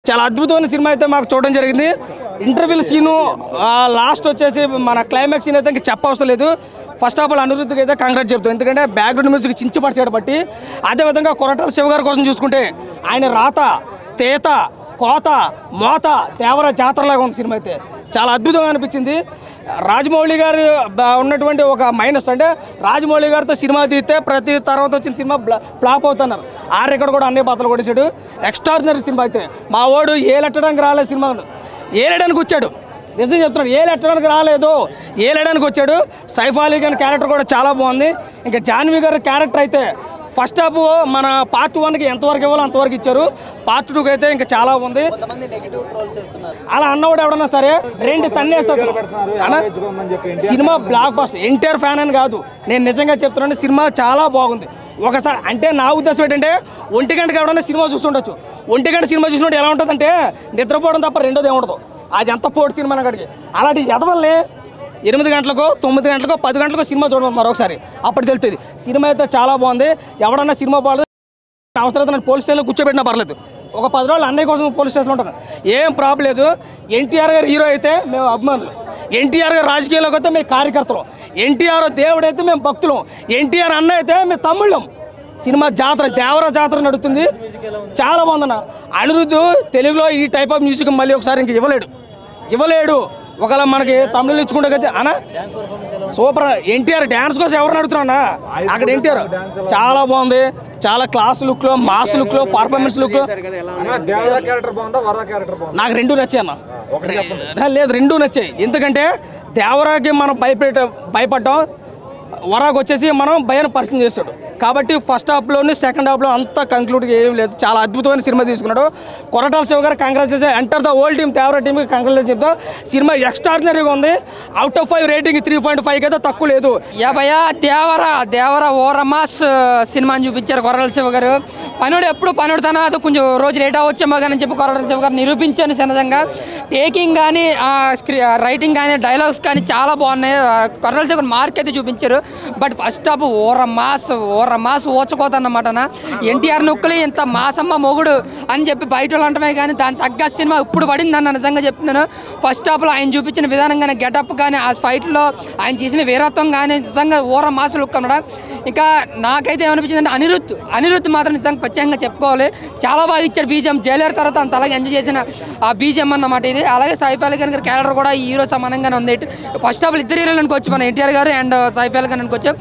చాలా అద్భుతమైన సినిమా అయితే మాకు చూడడం జరిగింది. ఇంటర్వ్యూల సీను లాస్ట్ వచ్చేసి మన క్లైమాక్స్ సీన్ అయితే ఇంకా చెప్పవసరం లేదు. ఫస్ట్ ఆఫ్ ఆల్ అనిరుద్ధ్కి అయితే కాంగ్రాట్ చెప్తాం, ఎందుకంటే బ్యాక్గ్రౌండ్ మ్యూజిక్ చించి పడిచాడు బట్టి. అదేవిధంగా కొరటాల శివ గారి కోసం చూసుకుంటే ఆయన రాత, తేత, కోత, మోత, దేవర జాతరలాగా ఉంది సినిమా అయితే. చాలా అద్భుతంగా అనిపించింది. రాజమౌళి గారు ఉన్నటువంటి ఒక మైనస్ అంటే రాజమౌళి గారితో సినిమా తీస్తే ప్రతి తర్వాత వచ్చిన సినిమా ఫ్లాప్ అవుతున్నారు. ఆ రికార్డు కూడా అన్ని బద్దలు కొట్టేశాడు. ఎక్స్ట్రాడినరీ సినిమా అయితే. మా వాడు ఏలెట్టడానికి రాలేదు, సినిమా ఏలేయడానికి వచ్చాడు. నిజం చెప్తున్నాడు, ఏలెట్టడానికి రాలేదు, ఏలేయడానికి వచ్చాడు. సైఫ్ అలీ ఖాన్ క్యారెక్టర్ కూడా చాలా బాగుంది. ఇంకా జాన్వీ గారి క్యారెక్టర్ అయితే ఫస్ట్ హాఫ్ మన పార్ట్ 1కి ఎంతవరకు ఇవ్వాలో అంతవరకు ఇచ్చారు. పార్ట్ 2కి అయితే ఇంకా చాలా ఉంది. అలా అన్నవాడు ఎవడన్నా సరే రెండు తన్నేస్తారు. Cinema blockbuster. NTR fan అని కాదు, నేను నిజంగా చెప్తున్నాను, సినిమా చాలా బాగుంది. ఒకసారి అంటే నా ఉద్దేశం ఏంటంటే 1 గంటకి ఎవడన్నా సినిమా చూస్తుండొచ్చు. 1 గంట సినిమా చూసినట్టు ఎలా ఉంటుందంటే నిద్రపోవడం తప్ప రెండోది ఏముండదు. అది ఎంత పోటీ సినిమా అక్కడికి. అలాంటి ఎదవల్ని 8 గంటలకో 9 గంటలకో 10 గంటలకో సినిమా చూడడం మరొకసారి, అప్పుడు తెలుస్తుంది. సినిమా అయితే చాలా బాగుంది. ఎవడన్నా సినిమా బాగాలేదు అవసరం నన్ను పోలీస్ స్టేషన్లో కూర్చోబెట్టినా పర్లేదు. ఒక 10 రోజులు అన్నయ్య కోసం పోలీస్ స్టేషన్లో ఉంటాను, ఏం ప్రాబ్లం లేదు. ఎన్టీఆర్ గారు హీరో అయితే మేము అభిమానులు, ఎన్టీఆర్ గారు రాజకీయాల్లోకి అయితే మేము కార్యకర్తలు, ఎన్టీఆర్ దేవుడు అయితే మేము భక్తులం, ఎన్టీఆర్ అన్న అయితే మేము తమ్ముళ్ళం. సినిమా జాతర, దేవర జాతర నడుస్తుంది, చాలా బాగుందన్న. అనిరుద్ధ్ తెలుగులో ఈ టైప్ ఆఫ్ మ్యూజిక్ మళ్ళీ ఒకసారి ఇంక ఇవ్వలేడు. ఒకవేళ మనకి తమిళ ఇచ్చుకుంటే కదా అన్న సూపర్. ఎన్టీఆర్ డ్యాన్స్ కోసం ఎవరు అడుగుతున్నా అక్కడ ఎన్టీఆర్ చాలా బాగుంది. చాలా క్లాస్ లుక్లో, మాస్ లుక్లో, పర్ఫార్మెన్స్ లుక్లో నాకు రెండు నచ్చాయి అన్న. లేదు, రెండు నచ్చాయి. ఎందుకంటే దేవరాకి మనం భయపడ్డాం, వరాకు వచ్చేసి మనం భయాన్ని పరిచయం చేస్తాడు. కాబట్టి ఫస్ట్ హాఫ్లోని సెకండ్ హాఫ్లో అంతా కంక్లూడ్గా ఏం లేదు. చాలా అద్భుతమైన సినిమా తీసుకున్నాడు. కొరటాల శివ గారు congratulation. Enter the old team, Devara టీమ్కి కంగ్రాచులేషన్ చెప్తాం. సినిమా ఎక్స్ట్రాడినరీగా ఉంది. అవుట్ ఆఫ్ 5 రేటింగ్ 3.5 అయితే తక్కువ లేదు. దేవర ఓరమాస్ సినిమాని చూపించారు కొరటాల శివ గారు. పనుడు ఎప్పుడు పనుడు తన అది కొంచెం రోజు లేట్ అవ్వచ్చేమో కానీ చెప్పి కొరటాల శివ గారు నిరూపించాను. సన్నదంగా టేకింగ్ కానీ, రైటింగ్ కానీ, డైలాగ్స్ కానీ చాలా బాగున్నాయి. కొరటాల శివ గారు మార్క్ అయితే చూపించారు. బట్ ఫస్ట్ హాఫ్ ఓరమాస్ ఓచకోతన్నమాట. ఎన్టీఆర్ నొక్కులు ఇంత మాసమ్మ మొగుడు అని చెప్పి బయట వాళ్ళు అంటమే కానీ దాని తగ్గ సినిమా ఇప్పుడు పడింది అన్న. నిజంగా చెప్తున్నాను. ఫస్ట్ హాఫ్లో ఆయన చూపించిన విధానం కానీ, గెటప్ కానీ, ఆ ఫైట్లో ఆయన చేసిన వీరత్వం కానీ నిజంగా ఓరమాస్ లుక్ అన్నమాట. ఇంకా నాకైతే ఏమనిపించింది అంటే అనిరుద్ధ్ మాత్రం నిజంగా ప్రత్యేకంగా చెప్పుకోవాలి, చాలా బాగా ఇచ్చాడు బీజిఎం. జైలర్ తర్వాత అంత అలాగే ఎంజాయ్ చేసిన ఆ బీజిఎం అన్నమాట ఇది. అలాగే సైఫ్ అలీ ఖాన్ గారి క్యారెక్టర్ కూడా ఈ హీరో సమానంగానే ఉంది. ఫస్ట్ హాఫ్లో ఇద్దరు హీరోలు అనుకోవచ్చు, మన ఎన్టీఆర్ గారు అండ్ సైఫ్ అలీ ఖాన్ అనుకోవచ్చు.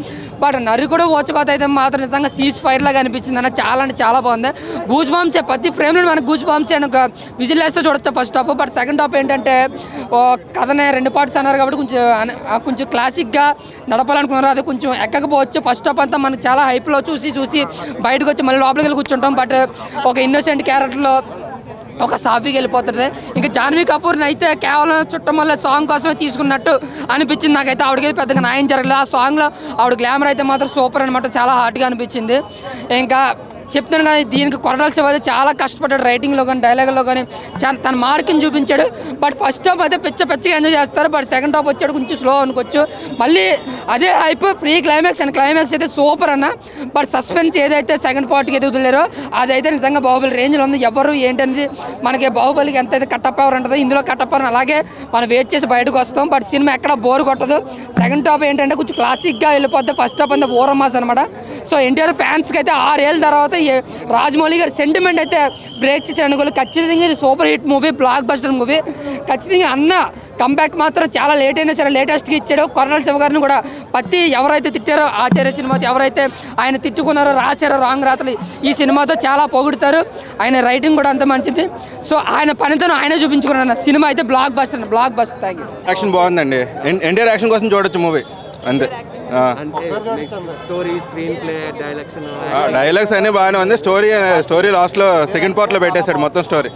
బట్ నరి కూడా ఓచుకోత అయితే మాత్రం నిజంగా సీజ్ ఫైర్ లాగా అనిపించింది అన్న. చాలా అంటే చాలా బాగుంది. గూజ్ బాంబ్స్ ప్రతి ఫ్రేమ్లో మనకు గూజ్ బాంబ్స్ అండ్ విజిల్ వేస్తే చూడొచ్చు first half. But second half ఏంటంటే కథనే 2 పార్ట్స్ అన్నారు కాబట్టి కొంచెం క్లాసిక్గా నడపాలనుకున్నారు. అది కొంచెం ఎక్కకపోవచ్చు. ఫస్ట్ హాఫ్ అంతా మనకు చాలా హైప్లో చూసి బయటకు వచ్చి మళ్ళీ లోపలికి వెళ్ళి కూర్చుంటాం. బట్ ఒక ఇన్నోసెంట్ క్యారెక్టర్లో ఒక సాఫీకి వెళ్ళిపోతుంది. ఇంకా జాన్వీ కపూర్ని అయితే కేవలం చుట్టం వల్ల సాంగ్ కోసమే తీసుకున్నట్టు అనిపించింది నాకైతే. ఆవిడకైతే పెద్దగా న్యాయం జరగలేదు. ఆ సాంగ్లో ఆవిడ గ్లామర్ అయితే మాత్రం సూపర్ అనమాట, చాలా హాట్గా అనిపించింది. ఇంకా చెప్తాను కానీ దీనికి కొరటాల శివ అయితే చాలా కష్టపడ్డాడు. రైటింగ్లో కానీ, డైలాగ్లో కానీ తన మార్కింగ్ చూపించాడు. బట్ ఫస్ట్ హాఫ్ అయితే పిచ్చిగా ఎంజాయ్ చేస్తారు. బట్ సెకండ్ హాఫ్ వచ్చాడు కొంచెం స్లో అనుకోవచ్చు. మళ్ళీ అదే hype pre climax and climax అయితే సూపర్ అన్న. బట్ సస్పెన్స్ ఏదైతే సెకండ్ పార్ట్కి అయితే వదిలేరో అదైతే నిజంగా బాహుబలి రేంజ్లో ఉంది. ఎవరు ఏంటనేది మనకి బాహుబలికి ఎంతైతే కట్టప్ పవర్ ఉంటుందో ఇందులో కట్టప్ పవర్ అలాగే మనం వెయిట్ చేసి బయటకు వస్తాం. బట్ సినిమా ఎక్కడ బోర్ కొట్టదు. సెకండ్ హాఫ్ ఏంటంటే కొంచెం క్లాసిక్గా వెళ్ళిపోద్ది. ఫస్ట్ హాఫ్ అంతా ఓరమాస్ అనమాట. సో ఎన్టీఆర్ ఫ్యాన్స్కి అయితే 6 ఏళ్ళ తర్వాత రాజమౌళి గారి సెంటిమెంట్ అయితే బ్రేక్ చేసి అనుకోలేదు. ఖచ్చితంగా ఇది super hit movie, block buster movie. ఖచ్చితంగా అన్న కంబ్యాక్ మాత్రం చాలా లేట్ అయినా సరే లేటెస్ట్గా ఇచ్చాడు. కొరటాల శివ గారిని కూడా ఎవరైతే తిట్టారో ఆచార్య సినిమాతో, ఎవరైతే ఆయన తిట్టుకున్నారో, రాశారో రాంగ్ రాతలు, ఈ సినిమాతో చాలా పొగుడుతారు. ఆయన రైటింగ్ కూడా అంత మంచిది. సో ఆయన పనితనం ఆయనే చూపించుకున్నాను. సినిమా అయితే బ్లాక్ బస్టర్ తాగి యాక్షన్ బాగుందండి. ఎన్టీఆర్ యాక్షన్ కోసం చూడొచ్చు మూవీ అంతే. డైలాగ్స్ అన్నీ బాగానే ఉంది. స్టోరీ లాస్ట్లో సెకండ్ పార్ట్లో పెట్టేశాడు మొత్తం స్టోరీ.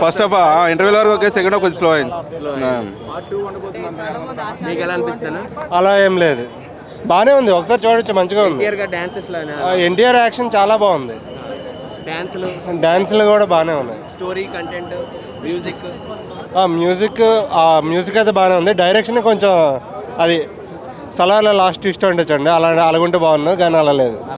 ఫస్ట్ హాఫ్ ఇంటర్వ్యూల వరకు ఓకే, సెకండ్ హాఫ్ కొంచెం స్లో అయింది. అలా ఏం లేదు, బాగానే ఉంది. ఒకసారి చూడొచ్చు, మంచిగా ఉంది. ఎన్టీఆర్ యాక్షన్ చాలా బాగుంది. డాన్సులు కూడా బాగానే ఉన్నాయి. స్టోరీ, కంటెంట్, మ్యూజిక్ అయితే బాగానే ఉంది. డైరెక్షన్ కొంచెం అది సలార్లో లాస్ట్ ట్విస్ట్ ఉండొచ్చండి, అలాగుంటే బాగున్నావు కానీ అలా లేదు.